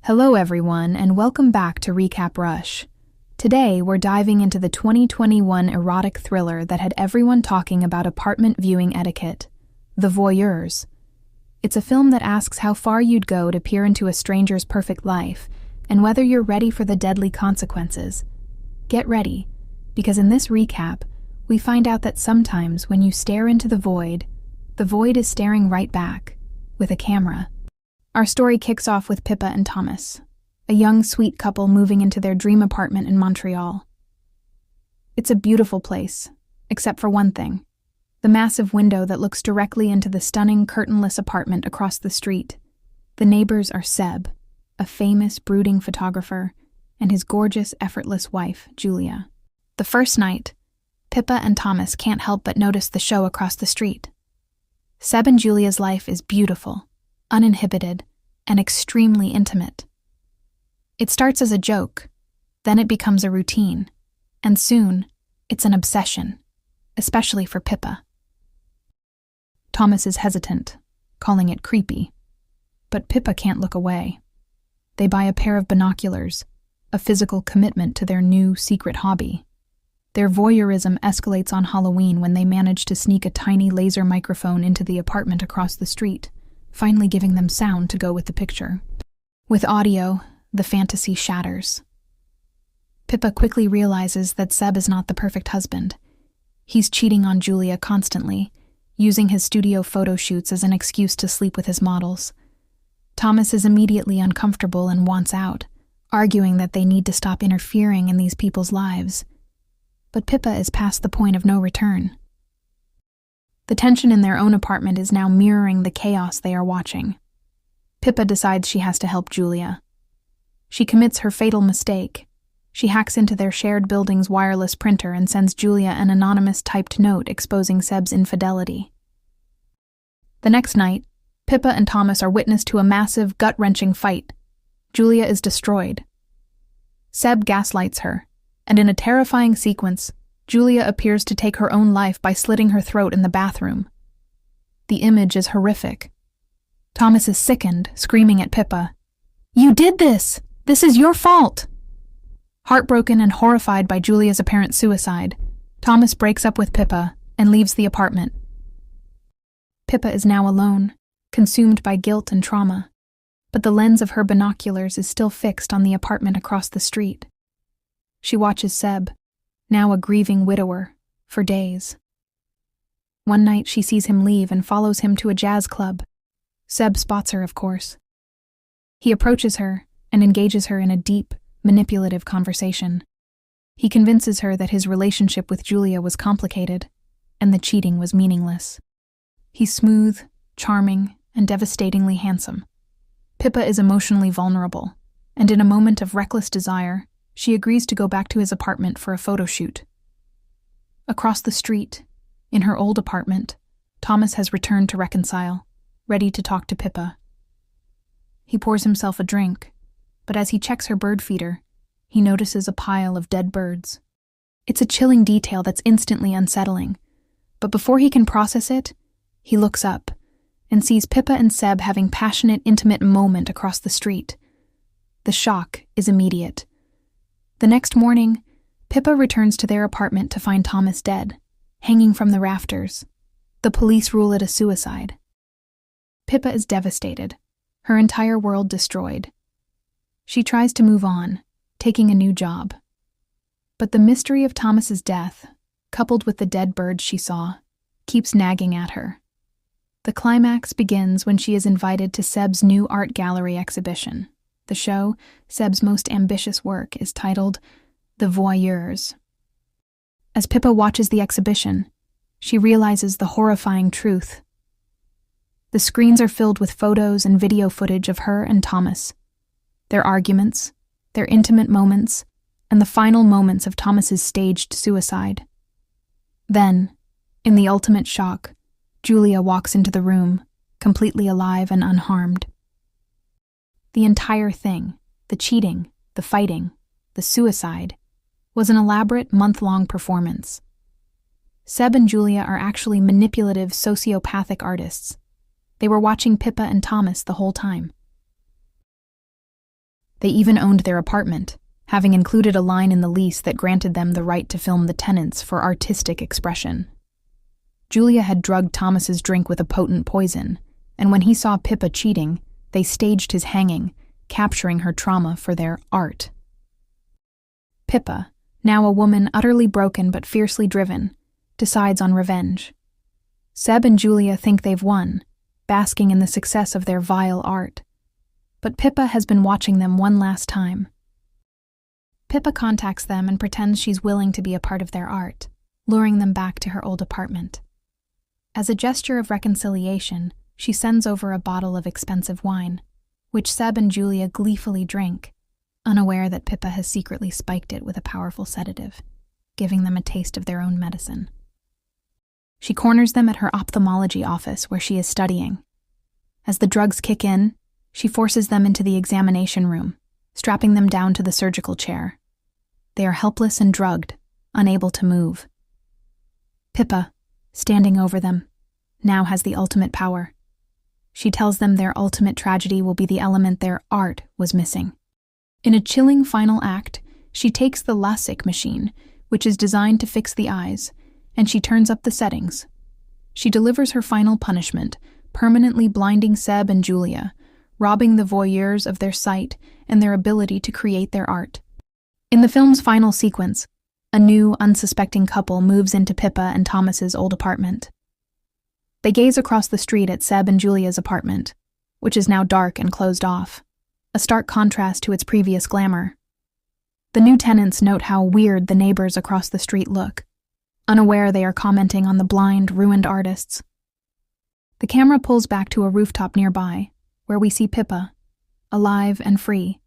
Hello everyone, and welcome back to Recap Rush. Today, we're diving into the 2021 erotic thriller that had everyone talking about apartment viewing etiquette, The Voyeurs. It's a film that asks how far you'd go to peer into a stranger's perfect life, and whether you're ready for the deadly consequences. Get ready, because in this recap, we find out that sometimes when you stare into the void is staring right back, with a camera. Our story kicks off with Pippa and Thomas, a young, sweet couple moving into their dream apartment in Montreal. It's a beautiful place, except for one thing: the massive window that looks directly into the stunning, curtainless apartment across the street. The neighbors are Seb, a famous, brooding photographer, and his gorgeous, effortless wife, Julia. The first night, Pippa and Thomas can't help but notice the show across the street. Seb and Julia's life is beautiful, uninhibited, and extremely intimate. It starts as a joke, then it becomes a routine, and soon, it's an obsession, especially for Pippa. Thomas is hesitant, calling it creepy, but Pippa can't look away. They buy a pair of binoculars, a physical commitment to their new secret hobby. Their voyeurism escalates on Halloween when they manage to sneak a tiny laser microphone into the apartment across the street, finally giving them sound to go with the picture. With audio, the fantasy shatters. Pippa quickly realizes that Seb is not the perfect husband. He's cheating on Julia constantly, using his studio photo shoots as an excuse to sleep with his models. Thomas is immediately uncomfortable and wants out, arguing that they need to stop interfering in these people's lives. But Pippa is past the point of no return. The tension in their own apartment is now mirroring the chaos they are watching. Pippa decides she has to help Julia. She commits her fatal mistake. She hacks into their shared building's wireless printer and sends Julia an anonymous typed note exposing Seb's infidelity. The next night, Pippa and Thomas are witness to a massive, gut-wrenching fight. Julia is destroyed. Seb gaslights her, and in a terrifying sequence, Julia appears to take her own life by slitting her throat in the bathroom. The image is horrific. Thomas is sickened, screaming at Pippa, "You did this! This is your fault!" Heartbroken and horrified by Julia's apparent suicide, Thomas breaks up with Pippa and leaves the apartment. Pippa is now alone, consumed by guilt and trauma, but the lens of her binoculars is still fixed on the apartment across the street. She watches Seb, now a grieving widower, for days. One night she sees him leave and follows him to a jazz club. Seb spots her, of course. He approaches her and engages her in a deep, manipulative conversation. He convinces her that his relationship with Julia was complicated, and the cheating was meaningless. He's smooth, charming, and devastatingly handsome. Pippa is emotionally vulnerable, and in a moment of reckless desire, she agrees to go back to his apartment for a photo shoot. Across the street, in her old apartment, Thomas has returned to reconcile, ready to talk to Pippa. He pours himself a drink, but as he checks her bird feeder, he notices a pile of dead birds. It's a chilling detail that's instantly unsettling, but before he can process it, he looks up and sees Pippa and Seb having passionate, intimate moment across the street. The shock is immediate. The next morning, Pippa returns to their apartment to find Thomas dead, hanging from the rafters. The police rule it a suicide. Pippa is devastated, her entire world destroyed. She tries to move on, taking a new job. But the mystery of Thomas's death, coupled with the dead birds she saw, keeps nagging at her. The climax begins when she is invited to Seb's new art gallery exhibition. The show, Seb's most ambitious work, is titled The Voyeurs. As Pippa watches the exhibition, she realizes the horrifying truth. The screens are filled with photos and video footage of her and Thomas, their arguments, their intimate moments, and the final moments of Thomas's staged suicide. Then, in the ultimate shock, Julia walks into the room, completely alive and unharmed. The entire thing, the cheating, the fighting, the suicide, was an elaborate month-long performance. Seb and Julia are actually manipulative sociopathic artists. They were watching Pippa and Thomas the whole time. They even owned their apartment, having included a line in the lease that granted them the right to film the tenants for artistic expression. Julia had drugged Thomas's drink with a potent poison, and when he saw Pippa cheating, they staged his hanging, capturing her trauma for their art. Pippa, now a woman utterly broken but fiercely driven, decides on revenge. Seb and Julia think they've won, basking in the success of their vile art. But Pippa has been watching them one last time. Pippa contacts them and pretends she's willing to be a part of their art, luring them back to her old apartment. As a gesture of reconciliation, she sends over a bottle of expensive wine, which Seb and Julia gleefully drink, unaware that Pippa has secretly spiked it with a powerful sedative, giving them a taste of their own medicine. She corners them at her ophthalmology office where she is studying. As the drugs kick in, she forces them into the examination room, strapping them down to the surgical chair. They are helpless and drugged, unable to move. Pippa, standing over them, now has the ultimate power. She tells them their ultimate tragedy will be the element their art was missing. In a chilling final act, she takes the LASIK machine, which is designed to fix the eyes, and she turns up the settings. She delivers her final punishment, permanently blinding Seb and Julia, robbing the Voyeurs of their sight and their ability to create their art. In the film's final sequence, a new, unsuspecting couple moves into Pippa and Thomas's old apartment. They gaze across the street at Seb and Julia's apartment, which is now dark and closed off, a stark contrast to its previous glamour. The new tenants note how weird the neighbors across the street look, unaware they are commenting on the blind, ruined artists. The camera pulls back to a rooftop nearby, where we see Pippa, alive and free,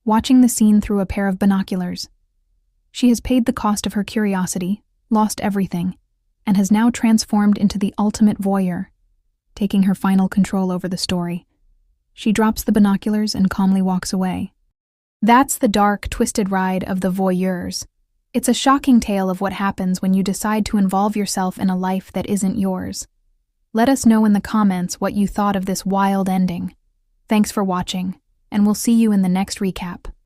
watching the scene through a pair of binoculars. She has paid the cost of her curiosity, lost everything, and has now transformed into the ultimate voyeur, taking her final control over the story. She drops the binoculars and calmly walks away. That's the dark, twisted ride of the Voyeurs. It's a shocking tale of what happens when you decide to involve yourself in a life that isn't yours. Let us know in the comments what you thought of this wild ending. Thanks for watching, and we'll see you in the next recap.